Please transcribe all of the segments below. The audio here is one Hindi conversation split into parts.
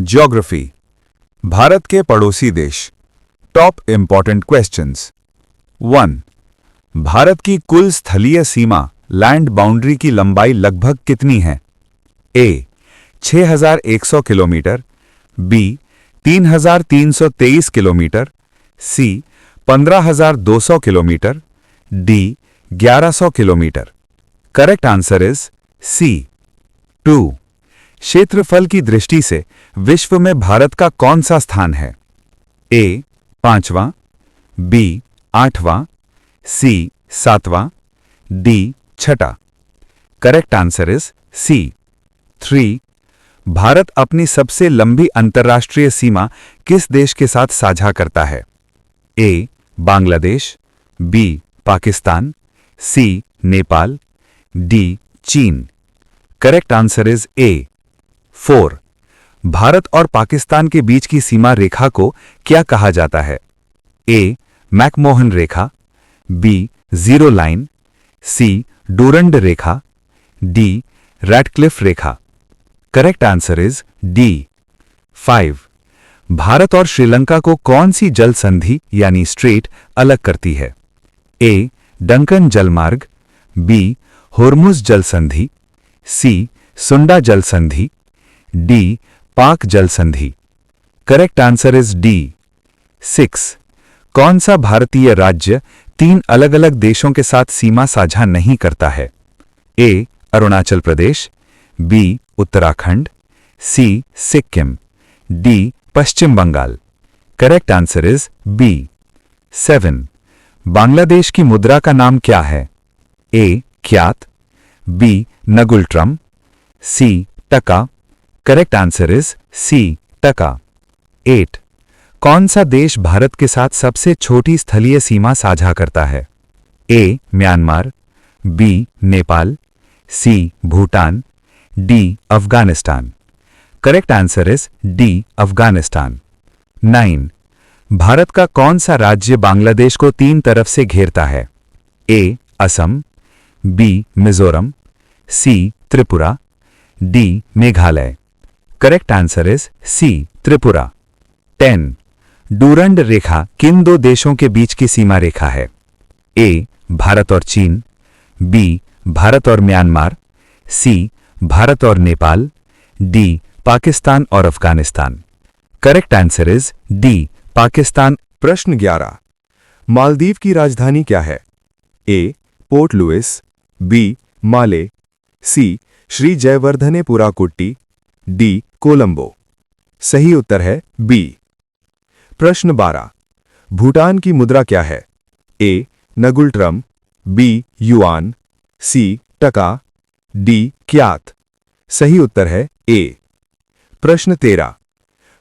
ज्योग्राफी। भारत के पड़ोसी देश। Top important questions. 1. भारत की कुल स्थलीय सीमा लैंड बाउंड्री की लंबाई लगभग कितनी है? A 6100 kilometre, B 3323 kilometre, C 15200 kilometre, D 1100 kilometre. Correct answer is C 2. क्षेत्रफल की दृष्टि से विश्व में भारत का कौन सा स्थान है? ए 5वां, बी 8वां, सी 7वां, डी 6ठा। Correct answer is C 3. Bharat अपनी सबसे लंबी अंतर्राष्ट्रीय सीमा किस देश के साथ साझा करता है? ए बांग्लादेश, बी पाकिस्तान, सी नेपाल, डी चीन। Correct answer is a 4. Bharat और पाकिस्तान के बीच की सीमा रेखा को क्या कहा जाता है? ए मैकमोहन रेखा, B zero line, C Durand रेखा, डी रैटक्लिफ रेखा। Correct answer is D 5. Bharat और श्रीलंका को कौन सी जल संधि यानी स्ट्रेट अलग करती है? ए डंकन जलमार्ग, बी होर्मुज जल संधि, सी सुंडा जल संधि, डी पाक जल संधि। Correct answer is D 6. कौन सा भारतीय राज्य 3 अलग अलग देशों के साथ सीमा साझा नहीं करता है? A Arunachal Pradesh, B Uttarakhand, C Sikkim, D Paschim Bangal. Correct answer is B 7. Bangladesh की मुद्रा का नाम क्या है? ए क्यात, बी नगुल-ट्रम, सी टका। करेक्ट आंसर इज सी टका। 8. कौन सा देश भारत के साथ सबसे छोटी स्थलीय सीमा साझा करता है? A Myanmar, B Nepal, C Bhutan, D Afghanistan. Correct answer is D Afghanistan. 9. Bharat का कौन सा राज्य बांग्लादेश को 3 तरफ से घेरता है? A Assam, B Mizoram, C Tripura, D Meghalaya. Correct answer is C Tripura. 10. Durand रेखा किन 2 देशों के बीच की सीमा रेखा है? ए भारत और चीन, बी भारत और म्यांमार, सी भारत और नेपाल, डी पाकिस्तान और Afghanistan. Correct answer is D Pakistan. प्रश्न 11. मालदीव की राजधानी क्या है? ए पोर्ट लुइस, बी माले, सी श्री जयवर्धनेपुरा कुट्टी, डी कोलंबो। सही उत्तर है बी। प्रश्न 12. भूटान की मुद्रा क्या है? ए नगुल-ट्रम, बी युआन, सी टका, डी क्यात। सही उत्तर है ए। प्रश्न 13.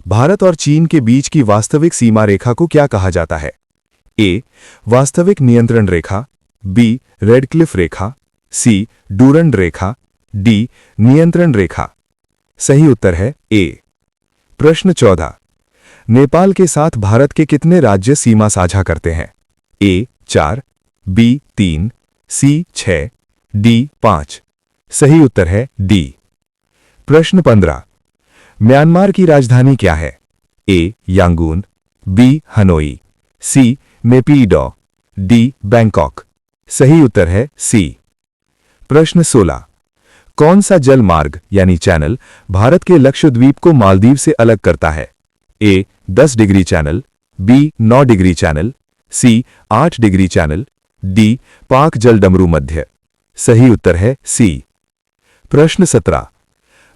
भारत और चीन के बीच की वास्तविक सीमा रेखा को क्या कहा जाता है? ए वास्तविक नियंत्रण रेखा, बी रेडक्लिफ रेखा, सी डूरंड रेखा, डी नियंत्रण रेखा। सही उत्तर है ए। प्रश्न 14. नेपाल के साथ भारत के कितने राज्य सीमा साझा करते हैं? ए 4, बी 3, सी 6, डी 5। सही उत्तर है डी। प्रश्न 15. म्यांमार की राजधानी क्या है? ए यांगून, बी हनोई, सी नेपिडो, डी बैंकॉक। सही उत्तर है सी। प्रश्न 16. कौन सा जल मार्ग यानी चैनल भारत के लक्षद्वीप को मालदीव से अलग करता है? A 10 degree channel, B 9 degree channel, C 8 degree channel, D Palk जलडमरू मध्य। सही उत्तर है सी। प्रश्न 17.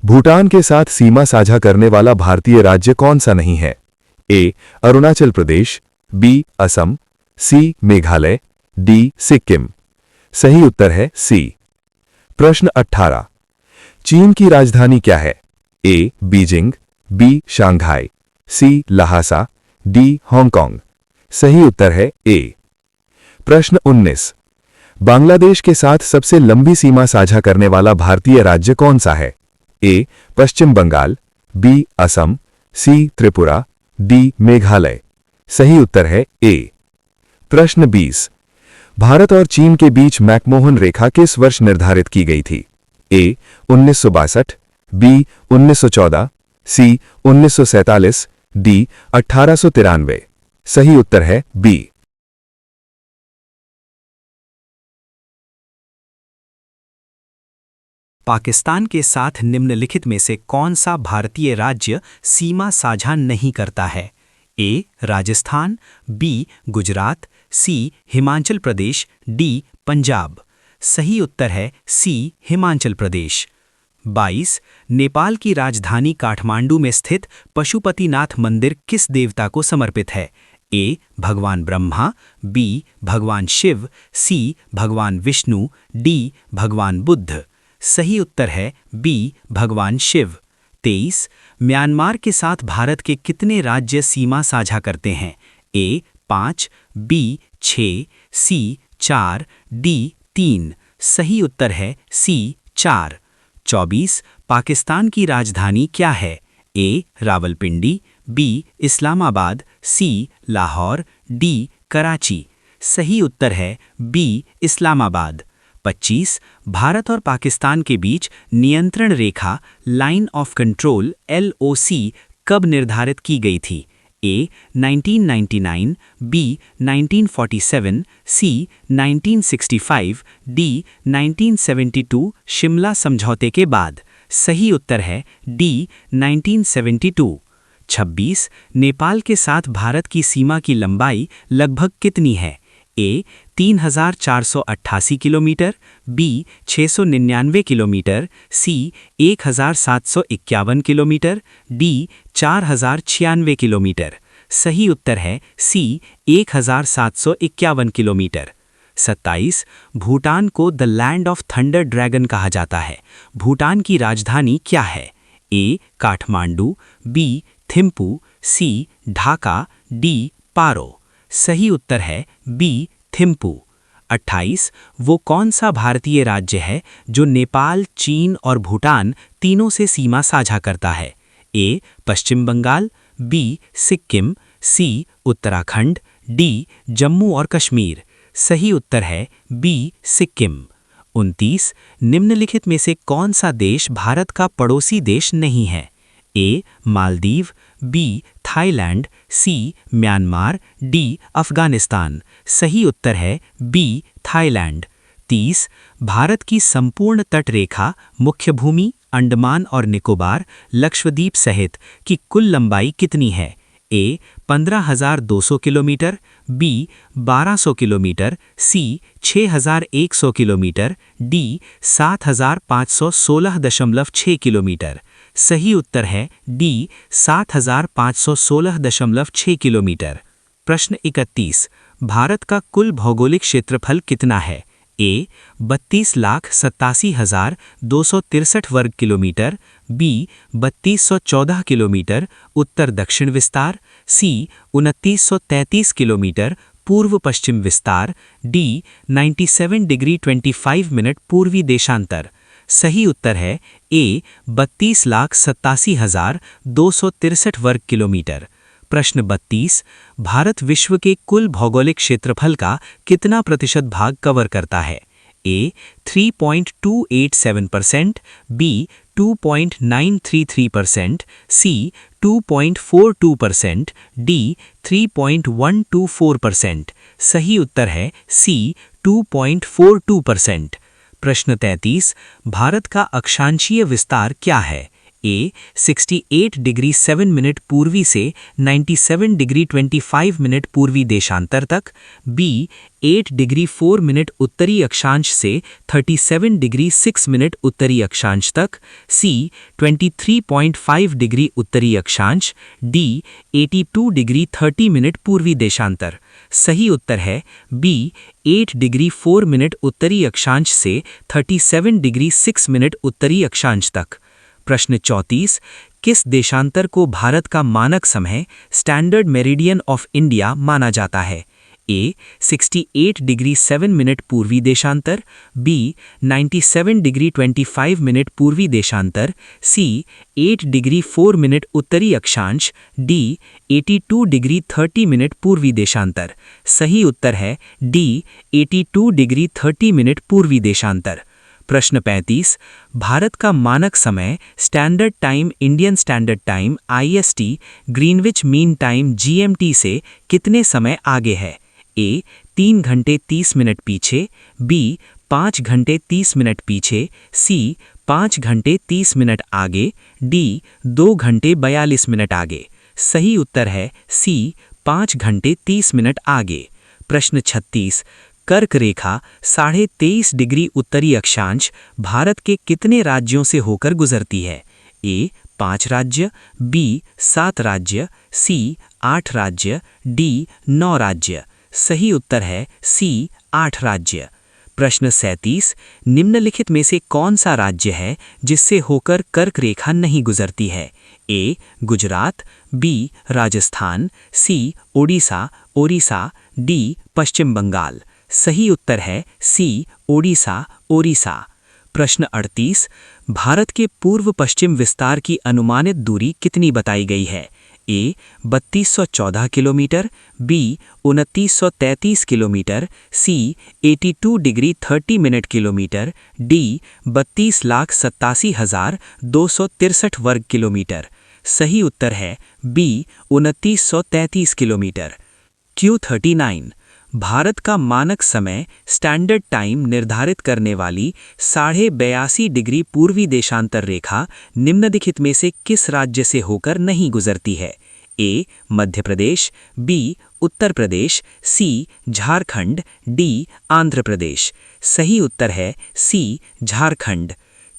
भूटान के साथ सीमा साझा करने वाला भारतीय राज्य कौन सा नहीं है? A Arunachal Pradesh, B Assam, C Meghalaya, D Sikkim. सही उत्तर है सी। प्रश्न 18. चीन की राजधानी क्या है? ए बीजिंग, बी शंघाई, सी लहासा, डी हांगकांग। सही उत्तर है ए। प्रश्न 19. बांग्लादेश के साथ सबसे लंबी सीमा साझा करने वाला भारतीय राज्य कौन सा है? ए पश्चिम बंगाल, बी असम, सी त्रिपुरा, डी मेघालय। सही उत्तर है ए। प्रश्न 20. भारत और चीन के बीच मैकमोहन रेखा किस वर्ष निर्धारित की गई थी? ए 1962, बी 1914, सी 1947, डी 1893। सही उत्तर है बी। पाकिस्तान के साथ निम्नलिखित में से कौन सा भारतीय राज्य सीमा साझा नहीं करता है? ए. राजस्थान, बी. गुजरात, सी. हिमाचल प्रदेश, डी. पंजाब। सही उत्तर है सी. हिमाचल प्रदेश। 22. नेपाल की राजधानी काठमांडू में स्थित पशुपतिनाथ मंदिर किस देवता को समर्पित है? ए. भगवान ब्रह्मा, बी. भगवान शिव, सी. भगवान विष्णु, डी. भगवान बुद्ध। सही उत्तर है बी. भगवान शिव। 23. म्यांमार के साथ भारत के कितने राज्य सीमा साझा करते हैं? ए. 5, बी. 6, सी. 4, डी. 3। सही उत्तर है सी. 4। 24. पाकिस्तान की राजधानी क्या है? ए. रावलपिंडी, बी. इस्लामाबाद, सी. लाहौर, डी. कराची। सही उत्तर है बी. इस्लामाबाद। 25. भारत और पाकिस्तान के बीच नियंत्रण रेखा लाइन ऑफ कंट्रोल LOC कब निर्धारित की गई थी? ए. 1999, बी. 1947, सी. 1965, डी. 1972 शिमला समझौते के बाद। सही उत्तर है डी. 1972। 26. नेपाल के साथ भारत की सीमा की लंबाई लगभग कितनी है? ए. 3488 किलोमीटर, बी. 699 किलोमीटर, सी. 1751 किलोमीटर, डी. 4096 किलोमीटर। सही उत्तर है सी. 1751 किलोमीटर। 27. भूटान को the land of thunder dragon कहा जाता है। भूटान की राजधानी क्या है? ए. काठमांडू, बी. थिम्पू, सी. ढाका, डी. पारो। सही उत्तर है बी. थिम्पू। 28. वो कौन सा भारतीय राज्य है जो नेपाल, चीन और भूटान तीनों से सीमा साझा करता है? ए. पश्चिम बंगाल, बी. सिक्किम, सी. उत्तराखंड, डी. जम्मू और कश्मीर। सही उत्तर है बी. सिक्किम। 29. निम्नलिखित में से कौन सा देश भारत का पड़ोसी देश नहीं है? A. Maldives, B. Thailand, C. Myanmar, D. Afghanistan. सही उत्तर है बी. थाईलैंड। 30. भारत की संपूर्ण तटरेखा मुख्य भूमि, अंडमान और निकोबार, लक्षद्वीप सहित की कुल लंबाई कितनी है? ए. 15,200 किलोमीटर, बी. 1200 किलोमीटर, सी. 6,100 किलोमीटर, डी. 7,516.6 किलोमीटर। सही उत्तर है डी. 7,516.6 किलोमीटर। प्रश्न 31. भारत का कुल भौगोलिक क्षेत्रफल कितना है? ए. 32,87,263 वर्ग किलोमीटर, बी. 3214 किलोमीटर उत्तर दक्षिण विस्तार, सी. 2933 किलोमीटर पूर्व पश्चिम विस्तार, डी. 97 डिग्री 25 मिनट पूर्वी देशांतर। सही उत्तर है ए. 32,87,263 वर्ग किलोमीटर। प्रश्न 32. भारत विश्व के कुल भौगोलिक क्षेत्रफल का कितना प्रतिशत भाग कवर करता है? ए. 3.287%, बी. 2.933%, सी. 2.42%, डी. 3.124%। सही उत्तर है सी. 2.42%। प्रश्न 33. भारत का अक्षांशीय विस्तार क्या है? ए. 68 डिग्री 7 मिनट पूर्वी से 97 डिग्री 25 मिनट पूर्वी देशांतर तक, बी. 8 डिग्री 4 मिनट उत्तरी अक्षांश से 37 डिग्री 6 मिनट उत्तरी अक्षांश तक, सी. 23.5 डिग्री उत्तरी अक्षांश, डी. 82 डिग्री 30 मिनट पूर्वी देशांतर। सही उत्तर है बी. 8 डिग्री 4 मिनट उत्तरी अक्षांश से 37 डिग्री 6 मिनट उत्तरी अक्षांश तक। प्रश्न 34. किस देशांतर को भारत का मानक समय स्टैंडर्ड मेरिडियन ऑफ इंडिया माना जाता है? ए. 68 डिग्री 7 मिनट पूर्वी देशांतर, बी. 97 डिग्री 25 मिनट पूर्वी देशांतर, सी. 8 डिग्री 4 मिनट उत्तरी अक्षांश, डी. 82 डिग्री 30 मिनट पूर्वी देशांतर। सही उत्तर है डी. 82 डिग्री 30 मिनट पूर्वी देशांतर। प्रश्न 35। भारत का मानक समय standard time Indian standard time IST Greenwich mean time GMT से कितने समय आगे है? ए 3 घंटे 30 मिनट पीछे, बी 5 घंटे 30 मिनट पीछे, सी 5 घंटे 30 मिनट आगे, डी 2 घंटे 42 मिनट आगे। सही उत्तर है सी 5 घंटे 30 मिनट आगे। प्रश्न 36। कर्क रेखा 23.5 डिग्री उत्तरी अक्षांश भारत के कितने राज्यों से होकर गुजरती है? ए 5 राज्य, बी 7 राज्य, सी 8 राज्य, डी 9 राज्य। सही उत्तर है सी 8 राज्य। प्रश्न 37। निम्नलिखित में से कौन सा राज्य है जिससे होकर कर्क रेखा नहीं गुजरती है? ए गुजरात, बी राजस्थान, सी ओडिशा, डी पश्चिम बंगाल। सही उत्तर है सी ओडिशा। प्रश्न 38। भारत के पूर्व पश्चिम विस्तार की अनुमानित दूरी कितनी बताई गई है? ए 3214 किलोमीटर, बी 2933 किलोमीटर, सी 82 डिग्री 30 मिनट किलोमीटर, डी 32,87,263 वर्ग किलोमीटर। सही उत्तर है बी 2933 किलोमीटर। Q39। भारत का मानक समय स्टैंडर्ड टाइम निर्धारित करने वाली 82.5 डिग्री पूर्वी देशांतर रेखा निम्नलिखित में से किस राज्य से होकर नहीं गुजरती है? ए मध्य प्रदेश, बी उत्तर प्रदेश, सी झारखंड, डी आंध्र प्रदेश। सही उत्तर है सी झारखंड।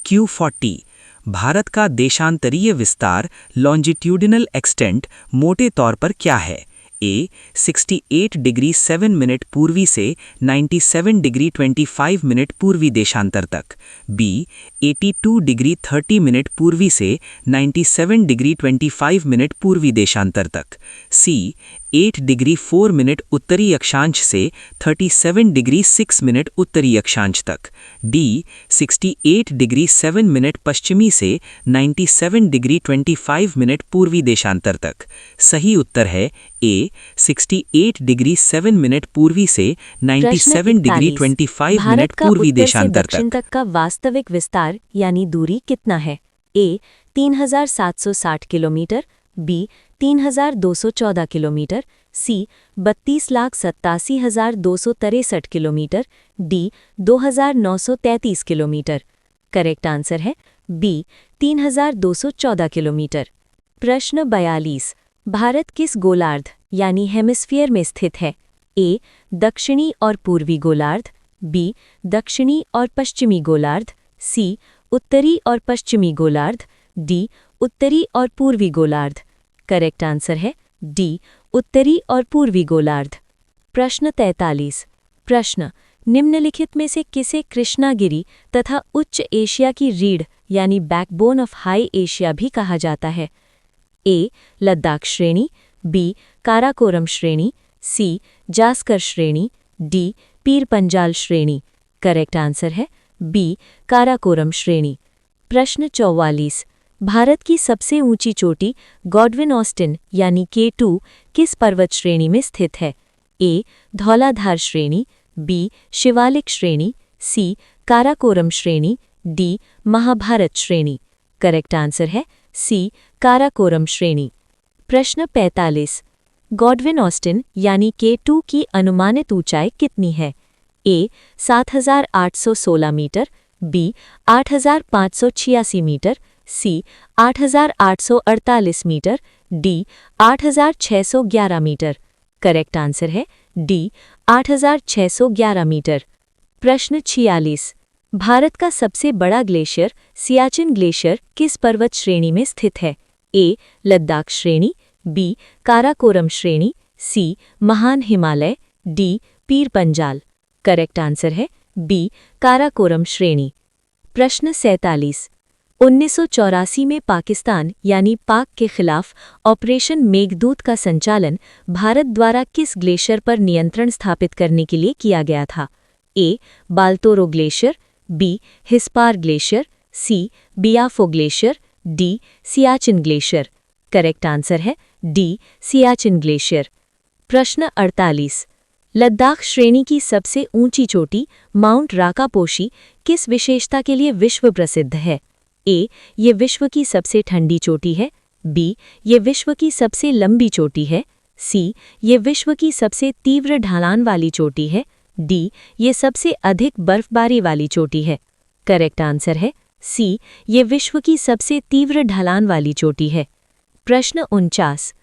Q40। भारत का देशांतरीय विस्तार लॉन्जिट्यूडिनल एक्सटेंट मोटे तौर पर क्या है? ए 68 डिग्री 7 मिनट पूर्वी से 97 डिग्री 25 मिनट पूर्वी देशांतर तक, बी 82 डिग्री 30 मिनट पूर्वी से 97 डिग्री 25 मिनट पूर्वी देशांतर तक, सी 8 डिग्री 4 मिनट उत्तरी अक्षांश से 37 डिग्री 6 मिनट उत्तरी अक्षांश तक, डी 68 डिग्री 7 मिनट पश्चिमी से 97 डिग्री 25 मिनट पूर्वी देशांतर तक। सही उत्तर है ए 68 डिग्री 7 मिनट पूर्वी से 97 डिग्री 25 मिनट पूर्वी देशांतर दक्षिण तक। तक का वास्तविक विस्तार यानी दूरी कितना है? ए 3760 किलोमीटर, बी 3214 किलोमीटर, सी 32,87,263 kilometre, D 2933 kilometre. Correct answer है बी 3214 किलोमीटर। प्रश्न 42। भारत किस गोलार्ध यानी हेमिस्फीयर में स्थित है? ए दक्षिणी और पूर्वी गोलार्ध, बी दक्षिणी और पश्चिमी गोलार्ध, सी उत्तरी और पश्चिमी गोलार्ध, डी उत्तरी और पूर्वी गोलार्ध। करेक्ट आंसर है डी उत्तरी और पूर्वी गोलार्ध। प्रश्न 43। प्रश्न निम्नलिखित में से किसे कृष्णागिरी तथा उच्च एशिया की रीढ़ यानी बैकबोन ऑफ हाई एशिया भी कहा जाता है? ए लद्दाख श्रेणी, बी काराकोरम श्रेणी, सी जास्कर श्रेणी, डी पीर पंजाल श्रेणी। करेक्ट आंसर है बी काराकोरम श्रेणी। प्रश्न 44। भारत की सबसे ऊंची चोटी गॉडविन ऑस्टिन यानी K2 किस पर्वत श्रेणी में स्थित है? ए धौलाधार श्रेणी, बी शिवालिक श्रेणी, सी काराकोरम श्रेणी, डी महाभारत श्रेणी। करेक्ट आंसर है सी काराकोरम श्रेणी। प्रश्न 45। गॉडविन ऑस्टिन यानी K2 की अनुमानित ऊंचाई कितनी है? A 7816 metre, B 8586 metre, C 8848 metre, D 8611 metre. Correct answer है डी 8611 मीटर। प्रश्न 46। भारत का सबसे बड़ा ग्लेशियर सियाचिन ग्लेशियर किस पर्वत श्रेणी में स्थित है? ए लद्दाख श्रेणी, बी काराकोरम श्रेणी, सी महान Himalaya, D Pir Panjal. Correct answer है बी काराकोरम श्रेणी। प्रश्न 47। 1984 में पाकिस्तान यानी पाक के खिलाफ ऑपरेशन मेघदूत का संचालन भारत द्वारा किस ग्लेशियर पर नियंत्रण स्थापित करने के लिए किया गया था? A Baltoro glacier, B Hispar glacier, C Biafo glacier, D Siachen glacier. Correct answer है डी सियाचिन ग्लेशियर। प्रश्न 48। लद्दाख श्रेणी की सबसे ऊंची चोटी माउंट राकापोशी किस विशेषता के लिए विश्व प्रसिद्ध है? ए. ये विश्व की सबसे ठंडी चोटी है। बी. ये विश्व की सबसे लंबी चोटी है। सी. ये विश्व की सबसे तीव्र ढलान वाली चोटी है। डी. ये सबसे अधिक बर्फबारी वाली चोटी है। करेक्ट आंसर है सी. ये विश्व की सबसे तीव्र ढलान वाली चोटी है। प्रश्न 49।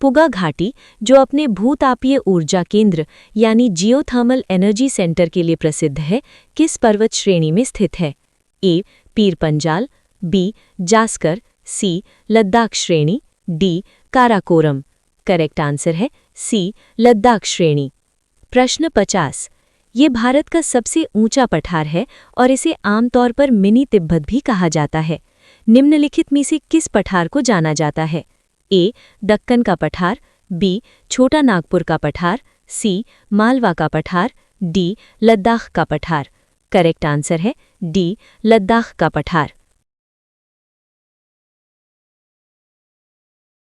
पुगा घाटी, जो अपने भूतापीय ऊर्जा केंद्र यानी जियोथर्मल एनर्जी सेंटर के लिए प्रसिद्ध है, किस पर्वत श्रेणी में स्थित है? ए. पीर पंजाल, बी. जास्कर, सी. लद्दाख श्रेणी, डी. काराकोरम। करेक्ट आंसर है सी. लद्दाख श्रेणी। प्रश्न 50। ये भारत का सबसे ऊंचा पठार है और इसे आमतौर पर मिनी तिब्बत भी कहा जाता है। निम्नलिखित में से किस पठार को जाना जाता है? ए. दक्कन का पठार, बी. छोटा नागपुर का पठार, सी. मालवा का पठार, डी. लद्दाख का पठार। करेक्ट आंसर है डी. लद्दाख का पठार।